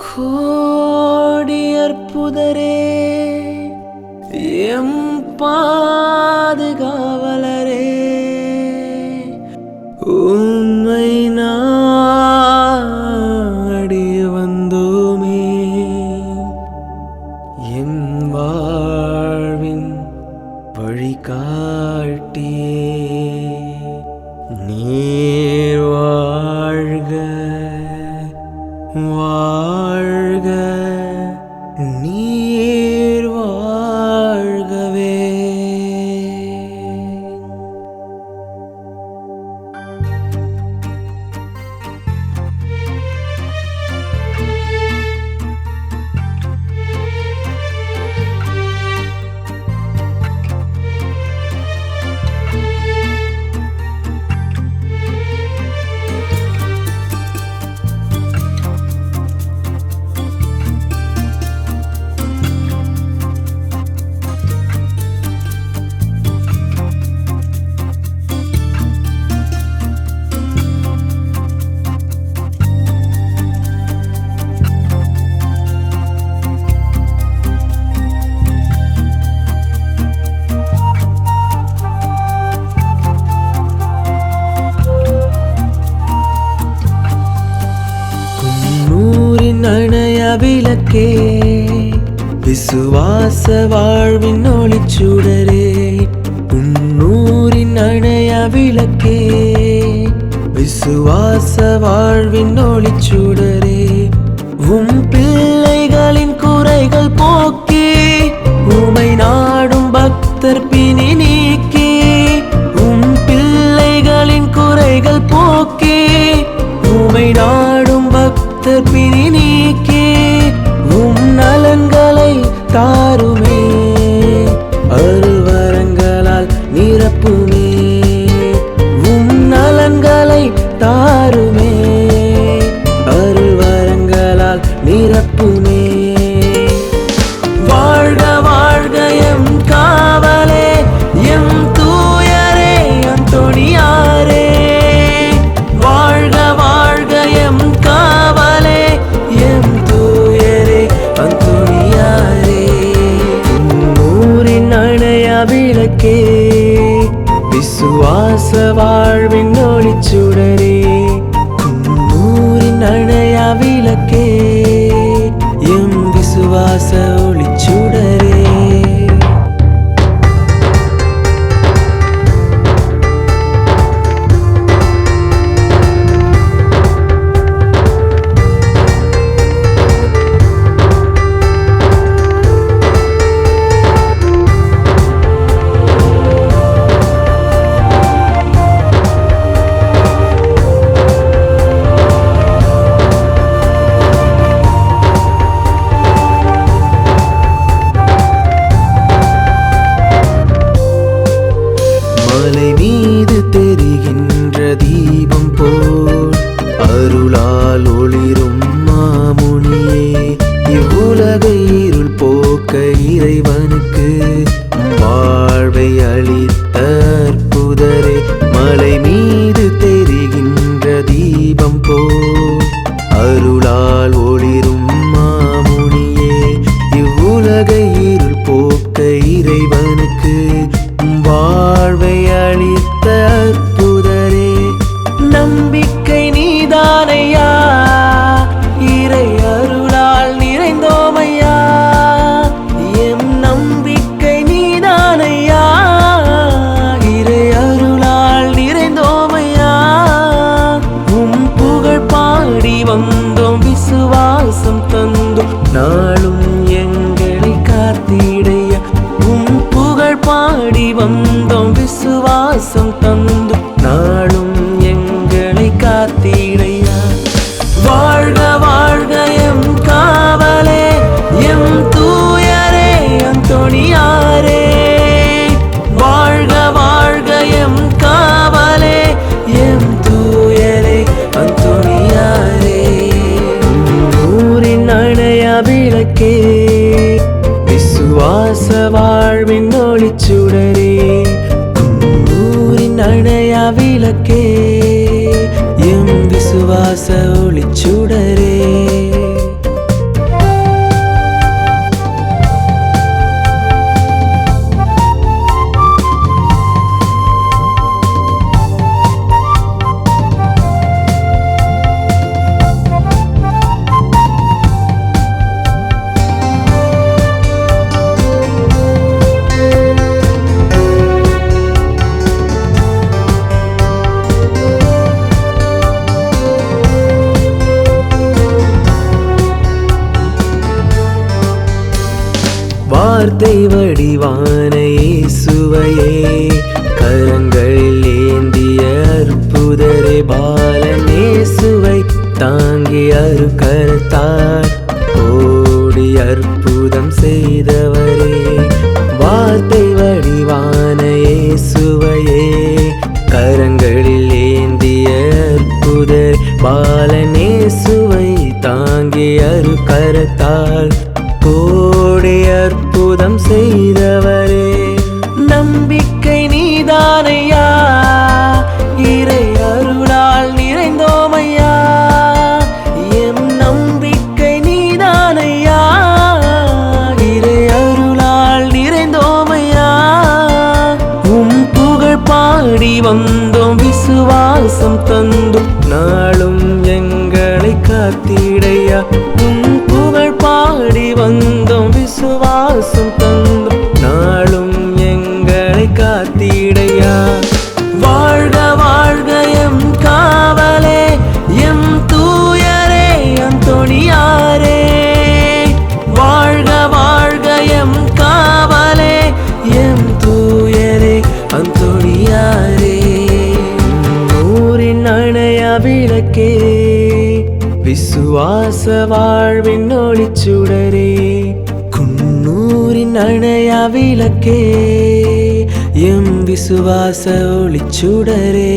கோடி அற்புதரே எம் பாதுகாவலரே உம்மை நாடி வந்தோமே என் வாழ்வின் வழிகாட்டியே நீர் வாழ்க வாழ்க நீர் வாழ்கவே. அணைய விளக்கே விசுவாச வாழ்வின் ஒளிச்சுடரே உன்னூரின் அணைய விளக்கே விசுவாச வாழ்வின் ஒளிச்சுடரே உம் பிள்ளைகளின் குறைகள் போக்கி உமை நாடும் பக்தர் பிணி நீக்கி உம் பிள்ளைகளின் குறைகள் போக்கி உமை நாடும் பக்தர் பிணி நீக்கி உம் நலன்களை தாருமே அருள்வரங்களால் நிரப்புமே உம் நலன்களை தாருமே அருள்வரங்களால் நிரப்புமே. வாழ்க வாழ்க எம் காவலே எம் தூயரே அந்தோணியாரே வாழ்க வாழ்க எம் காவலே எம் தூயரே அந்தோணியாரே ஊரின் அணைய விளக்கே விசுவாச வாழ்வின் ஒளிச்சுடரே ஊரின் அணைய விளக்கே எம் விசுவாச ஒளிச்சுடரே. மலை மீது தெரிகின்ற தீபம் போல் அருளால் ஒளிரும் மாமுனியே இவ்வுலகை இருள் போக்க இறைவனுக்கு வாழ்வை அளித்த அற்புதரே மலை மீது தெரிகின்ற தீபம் போல் அருளால் ஒளிரும் மாமுனியே இவ்வுலகை இருள் போக்க இறைவனுக்கு வாழ்வை அளித்த அற்புதரே நம்பிக்கை நீதானையா இறை அருளால் நிறைந்தோமையா எம் நம்பிக்கை நீதானையா இறை அருளால் நிறைந்தோமையா உம் புகழ் பாடி வந்தோம் விசுவாசம் தந்தோம் நாளும் எங்களை காத்திடையா உம் புகழ் பாடி வந்தோம் விசுவாசம் தந்தோம் நாளும் எங்களை காத்திடையா. வாழ்க வாழ்க எம் காவலே எம் தூயரே அந்தோணியாரே வாழ்க வாழ்க எம் காவலே எம் தூயரே அந்தோணியாரே ஊரின் அணைய விளக்கே விசுவாச வாழ்வின் ஒளிச்சுடரே ஊரின் அணைய விளக்கே எம் விசுவாச ஒளிச்சுடரே. வார்த்தை வடிவான இயேசுவையே கரங்களில் ஏந்திய அற்புதரே பாலன் இயேசுவை தாங்கி அருகரத்தார் ஓடி அற்புதம் செய்தவரே வார்த்தை வடிவான இயேசுவையே கரங்களில் ஏந்திய அற்புதர் பாலன் இயேசுவை தாங்கி அருகரத்தால் கோடி அற்புதம் செய்தவரே நம்பிக்கை நீதானையா இறை அருளால் நிறைந்தோமையா எம் நம்பிக்கை நீதானையா இறை அருளால் நிறைந்தோமையா உம் புகழ் பாடி வந்தோம் விசுவாசம் தந்தும் நாளும் எங்களை காத்திடையா உம் புகழ் பாடி வந்தோம் விசுவாசம் தந்தும் நாளும் எங்களை காத்திடையா வாழ்க வாழ்க எம் காவலே எம் தூயரே அந்தோணியாரே வாழ்க வாழ்க எம் காவலே எம் தூயரே அந்தோணியாரே ஊரின் அணையா விளக்கே விசுவாச வாழ்வின் ஒளிச்சுடரே குன்னூரின் அணையா விளக்கே எம் விசுவாச ஒளிச்சுடரே